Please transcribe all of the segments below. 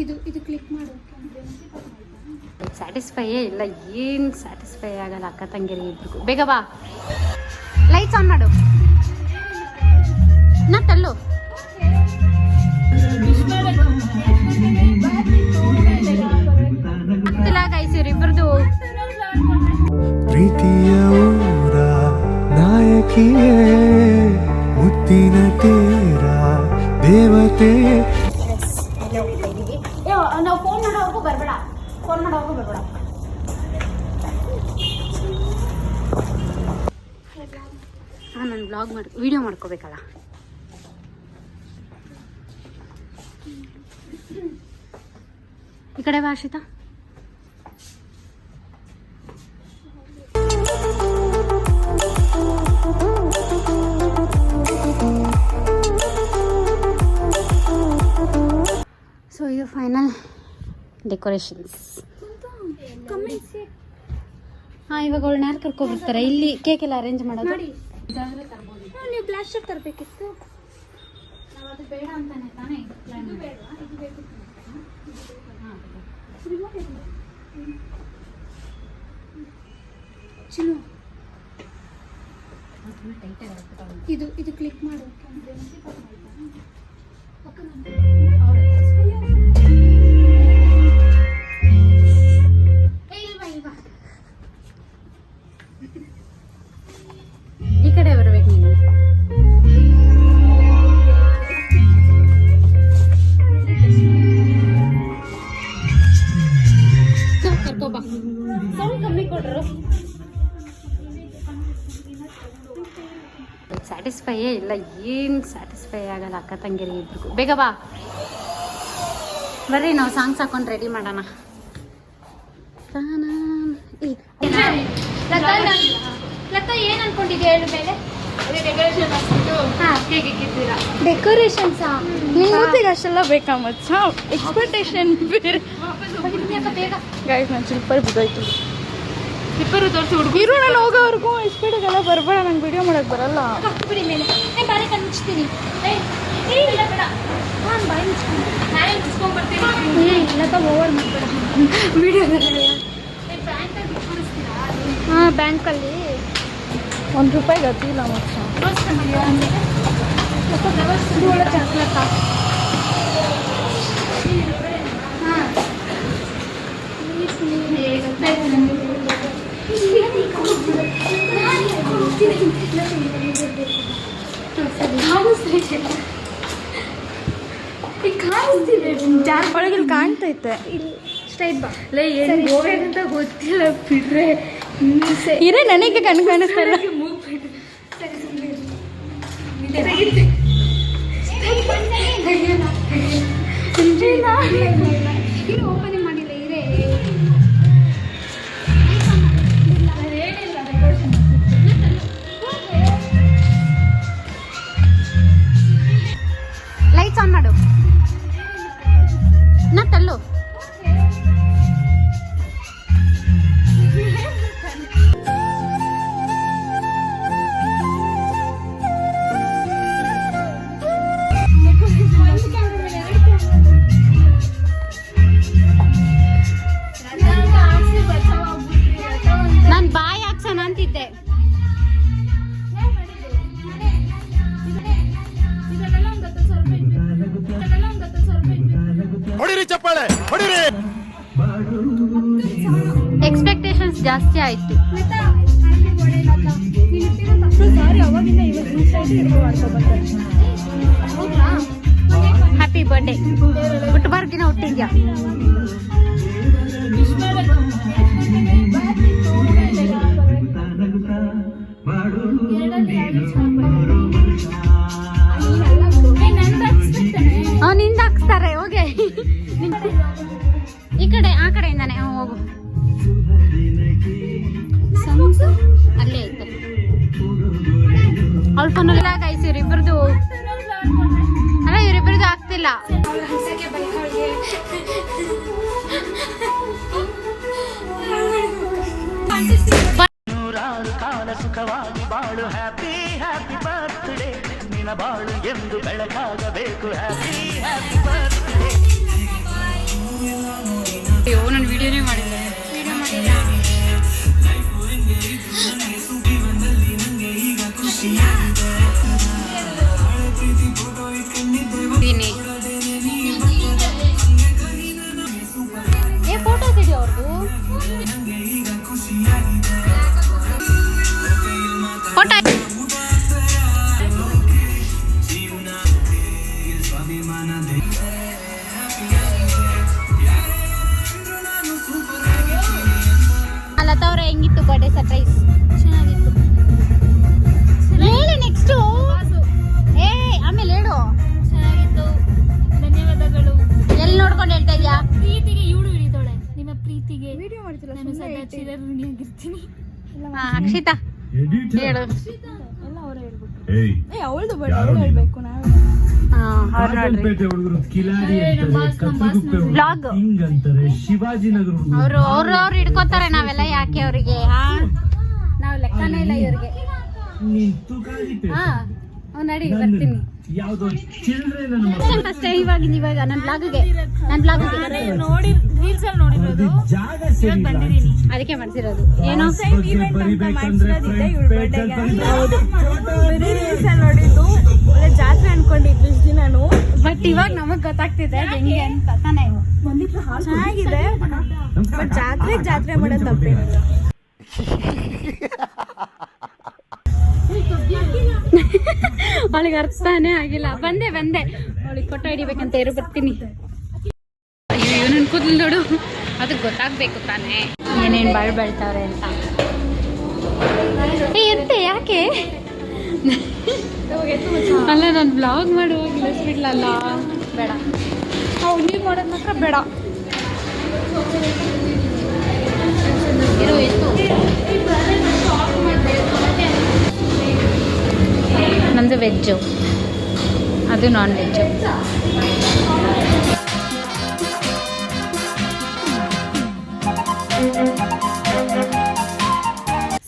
ಇದು ಕ್ಲಿಕ್ ಮಾಡು. ಸ್ಯಾಟಿಸ್ಫೈಯೇ ಇಲ್ಲ, ಏನು ಸ್ಯಾಟಿಸ್ಫೈ ಆಗಲ್ಲ ಅಕ್ಕ ತಂಗಿರಿ ಇಬ್ರಿಗೂ. ಬೇಗ ಬಾ, ಲೈಟ್ಸ್ ಆನ್ ಮಾಡು. ನಾ ತಳ್ಳು. ಆಗ್ತಿಲ್ಲ ಗೈಸ್ ಇವ್ರಿಬ್ರದ್ದು. ಪ್ರೀತಿಯ ಊರ ನಾಯಕಿಯೇ ಮುತ್ತಿನ ತೇರ ದೇವತೆ. ನಾವು ಫೋನ್ ಮಾಡೋವರೆಗೂ ಬರಬೇಡ, ಫೋನ್ ಮಾಡೋವರೆಗೂ ಬರಬೇಡ. ಹಾಂ, ನಾನು ಬ್ಲಾಗ್ ವಿಡಿಯೋ ಮಾಡ್ಕೋಬೇಕಲ್ಲ. ಈ ಕಡೆ ಬಾ ಆಶ್ರಿತಾ. ಸೊ ಇದು ಫೈನಲ್ ಡೆಕೋರೇಷನ್ಸ್. ಹಾಂ, ಇವಾಗ ಅವಳನ್ನ ಯಾರು ಕರ್ಕೊಬಿಡ್ತಾರೆ? ಇಲ್ಲಿ ಕೇಕ್ ಎಲ್ಲ ಅರೇಂಜ್ ಮಾಡೋದು. ನೀವು ಬ್ಲಾಸ್ಟರ್ ತರಬೇಕಿತ್ತು. ನಾವು ಅದು ಬೇಡ ಅಂತಾನೆ ತಾನೇ ಇದು ಬೇಡವಾ? ಇದು ಬೇಕಿತ್ತು. ಚಿನ್ನು, ಇದು ಕ್ಲಿಕ್ ಮಾಡು. ಈ ಕಡೆ ಬರ್ಬೇಕು ನೀನು. ಕರ್ಕೋಬಾ, ಸೌಂಡ್ ಕಮ್ಮಿ ಕೊಡ್ರು. ಸ್ಯಾಟಿಸ್ಫೈಯೇ ಇಲ್ಲ, ಏನು ಸ್ಯಾಟಿಸ್ಫೈ ಆಗಲ್ಲ ಅಕ್ಕ ತಂಗಿರಿ ಇಬ್ರಿಗೂ. ಬೇಗ ಬಾ, ಬರ್ರಿ ನಾವು ಸಾಂಗ್ಸ್ ಹಾಕೊಂಡು ರೆಡಿ ಮಾಡೋಣ. ಲತಾ ಏನ್ ಅನ್ಕೊಂಡಿದ್ಯಾ ಹೇಳು ಮೇಲೆ? ಡೆಕೋರೇಷನ್ಸಾ ಮೂತಿಗೆ ಅಷ್ಟೆಲ್ಲ ಬೇಕಾ ಮಚ್ಚ? ಎಕ್ಸ್ಪೆಕ್ಟೇಷನ್ ಬೇರೆ. ಗೈಸ್ ನಾನು ಸ್ಲಿಪ್ಪರ್ ಬಿದ್ದಾಯ್ತು. ಇಬ್ಬರು ತೋರಿಸಿ ಹುಡುಗ ಇರು, ನಾನು ಹೋಗೋವರೆಗೂ ಸ್ಪೀಡಿಗೆಲ್ಲ ಬರಬೇಡ, ನಂಗೆ ವಿಡಿಯೋ ಮಾಡೋಕ್ಕೆ ಬರಲ್ಲ. ಬಿಡಿ ಮೇಲೆ ನಾನು ಬಾರಿ ಕಣ್ಣು ಮುಚ್ತೀನಿ. ಲತಾ ಓವರ್ ಮಾಡ್ಬೇಡ ವಿಡಿಯೋದಲ್ಲಿ. ಹಾಂ, ಬ್ಯಾಂಕಲ್ಲಿ ₹1 ಗತಿ ಇಲ್ಲ ಮಚ್ಚ. ಚಾಕ್ಲೇಟ್ ಒಳಗಿಲ್ಲಿ ಕಾಣ್ತೈತೆ. ಸ್ಟ್ರೈಟ್ ಬಾ. ಅಂತ ಗೊತ್ತಿಲ್ಲ ಬಿಡ್ರೆ. ಇರೇ ನನಗೆ ಕಣ್ಣು ಕಾಣಿಸ್ತಲ್ಲ. ಇನ್ನು ಓಪನ್ ಮಾಡಿಲ್ಲ. ಇರೇ ಲೈಟ್ಸ್ ಆನ್ ಮಾಡು. ನಾ ತಳ್ಳು. ನಾನು ಬಾಯಿ ಹಾಕ್ಸೋಣ ಅಂತಿದ್ದೆ. ಹೊಡಿರಿ ಚಪ್ಪಾಳೆ ಹೊಡಿರಿ. ಎಕ್ಸ್ಪೆಕ್ಟೇಷನ್ಸ್ ಜಾಸ್ತಿ ಆಯ್ತು. Happy birthday. ಹುಟ್ಟುಬಾರ್ದಿನ ಹುಟ್ಟಿದ್ಯಾ? ನಿಂದ ಹಾಕ್ಸ್ತಾರೆ. ಹೋಗೆ ಈ ಕಡೆ, ಆ ಕಡೆಯಿಂದಾನೆ ಹೋಗು. ಅಲ್ಲೇ ಐತೆ ಅವ್ಳ ಫೋನಲ್ಲಿ. ಗೈಸ್ ಇವ್ರಿಬ್ರದ್ದು ಅಲ್ಲ, ಇವರಿಬ್ರದ್ದು ಆಗ್ತಿಲ್ಲ. ಕಾಲ ಸುಖವಾಗಿ ಬಾಳು. ಹ್ಯಾಪಿ ಹ್ಯಾಪಿ ಬರ್ತ್ಡೇ, ನಿನ್ನ ಬಾಳು ಎಂದು ಬೆಳಕಾಗಬೇಕು. Happy happy birthday. ಸರ್ಪ್ರೈಸ್ ಚೆನ್ನಾಗಿತ್ತು. ಹೇಳಿ ನೆಕ್ಸ್ಟು. ಏ ಆಮೇಲೆ ಹೇಳು. ಚೆನ್ನಾಗಿತ್ತು. ಧನ್ಯವಾದಗಳು. ಎಲ್ಲಿ ನೋಡ್ಕೊಂಡು ಹೇಳ್ತಾ ಇದೀಯಾ? ಪ್ರೀತಿಗೆ ಇವಳು ಹಿಡಿದೋಳೆ. ನಿಮ್ಮ ಪ್ರೀತಿಗೆ ವಿಡಿಯೋ ಮಾಡ್ತಿಲ್ಲ ನಾನು ಸದಾ ಚಿರಋಣಿಯಾಗಿರ್ತೀನಿ. ಅಕ್ಷಿತಾ ಹೇಳು. ಎಲ್ಲ ಅವರೇ ಹೇಳ್ಬಿಟ್ಟು ಅವಳದು ಬೇಡ ಅವಳು ಹೇಳ್ಬೇಕು ನಾವು ಅವ್ರು ನೋಡ್ರಿ ಹುಡುಗರು ಕಿಲಾಡಿ ಅಂತಾರೆ, ಕತ್ರಗುಪ್ಪೆ ಬ್ಲಾಗ್ ಹಿಂಗ್ ಅಂತಾರೆ, ಶಿವಾಜಿನಗರ ಹುಡುಗರು ಅವ್ರು ಹಿಡ್ಕೋತಾರೆ, ನಾವೆಲ್ಲ ಯಾಕೆ ಅವರಿಗೆ? ನಾವು ಲೆಕ್ಕನೇ ಇಲ್ಲ ಇವ್ರಿಗೆ. ನೀನ್ ತೂಕಾಗಿ ಹಾ ನಡಿ ಬರ್ತೀನಿ. ಯಾವ್ದೋ ಚಿಲ್ಡ್ರೆ ನನ್ನ ಅಷ್ಟೇ. ಇವಾಗ ನನ್ನ ಬ್ಲಾಗ್ಗೆ ನೋಡಿ ರೀಲ್ಸ್ ಅಲ್ಲಿ ನೋಡಿರೋದು. ಜಾಗ ಸರಿ ಇಲ್ಲ. ಅದಕ್ಕೆ ಮಾಡ್ಸಿರೋದು. ಏನೋ ಬರಿಬೇಕಂದ್ರೆ ಹೌದು ಬರೀ ರೀಲ್ಸ್ ನೋಡಿದ್ದು. ಒಳ್ಳೆ ಜಾತ್ರೆ ಅನ್ಕೊಂಡಿದ್ವಿ ಇಷ್ಟು ದಿನಾನು. ಬಟ್ ಇವಾಗ ನಮಗ್ ಗೊತ್ತಾಗ್ತಿದೆ ಹೆಂಗೆ ಅಂತ ತಾನೇ. ಚೆನ್ನಾಗಿದೆ ಬಟ್ ಜಾತ್ರೆ ಮಾಡೋದು ತಪ್ಪೇನಿಲ್ಲ. ಅವಳಿಗೆ ಅರ್ಥನೇ ಆಗಿಲ್ಲ. ಬಂದೆ ಅವಳಿಗೆ ಫೋಟೋ ಹಿಡಿಬೇಕಂತ ಇರು ಬರ್ತೀನಿ. ಅಯ್ಯೋ ಇವನನ್ ಕೂದಲು ನೋಡು, ಅದಕ್ಕೆ ಗೊತ್ತಾಗ್ಬೇಕು ತಾನೇ ಏನೇನು ಬೆಳ್ತಾವ್ರೆ ಅಂತ. ಎಂತೆ ಯಾಕೆ ಅಲ್ಲ ನಾನು ಬ್ಲಾಗ್ ಮಾಡುವಾಗ ಇಳಿಸ್ಬಿಡ್ಲಲ್ಲ. ಬೇಡ ನೀವು ಮಾಡೋದು ಮಾತ್ರ ಬೇಡ. ಇರು ಎಷ್ಟು ನಮ್ಮದು ವೆಜ್ಜು, ಅದು ನಾನ್ ವೆಜ್ಜು.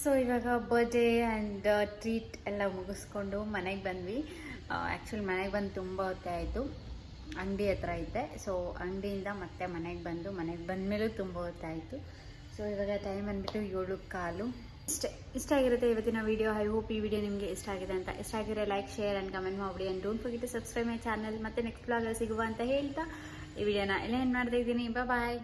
ಸೊ ಇವಾಗ ಬರ್ಡೇ ಆ್ಯಂಡ್ ಟ್ರೀಟ್ ಎಲ್ಲ ಮುಗಿಸ್ಕೊಂಡು ಮನೆಗೆ ಬಂದ್ವಿ. ಆ್ಯಕ್ಚುಲಿ ಮನೆಗೆ ಬಂದು ತುಂಬ ಹೊತ್ತೇ ಆಯಿತು. ಅಂಗಡಿ ಹತ್ರ ಇದ್ದೆ. ಸೊ ಅಂಗಡಿಯಿಂದ ಮತ್ತೆ ಮನೆಗೆ ಬಂದಮೇಲೂ ತುಂಬ ಹೊತ್ತಾಯಿತು. ಸೊ ಇವಾಗ ಟೈಮ್ ಬಂದುಬಿಟ್ಟು 7:15. ಇಷ್ಟ ಆಗಿರುತ್ತೆ ಇವತ್ತಿನ ವಿಡಿಯೋ. ಐ ಹೋಪ್ ಈ ವಿಡಿಯೋ ನಿಮಗೆ ಇಷ್ಟ ಆಗಿದೆ ಅಂತ. ಇಷ್ಟ ಆಗಿರೋ ಲೈಕ್, ಶೇರ್ ಆ್ಯಂಡ್ ಕಮೆಂಟ್ ಮಾಡಿ. And don't forget to subscribe my channel. ಮತ್ತೆ ನೆಕ್ಸ್ಟ್ ಬ್ಲಾಗಲ್ಲಿ ಸಿಗುವ ಅಂತ ಹೇಳ್ತಾ ಈ ವಿಡಿಯೋನ ಎಲ್ಲ ಏನು ಮಾಡ್ತಾ ಇದ್ದೀನಿ. ಬಾಯ್.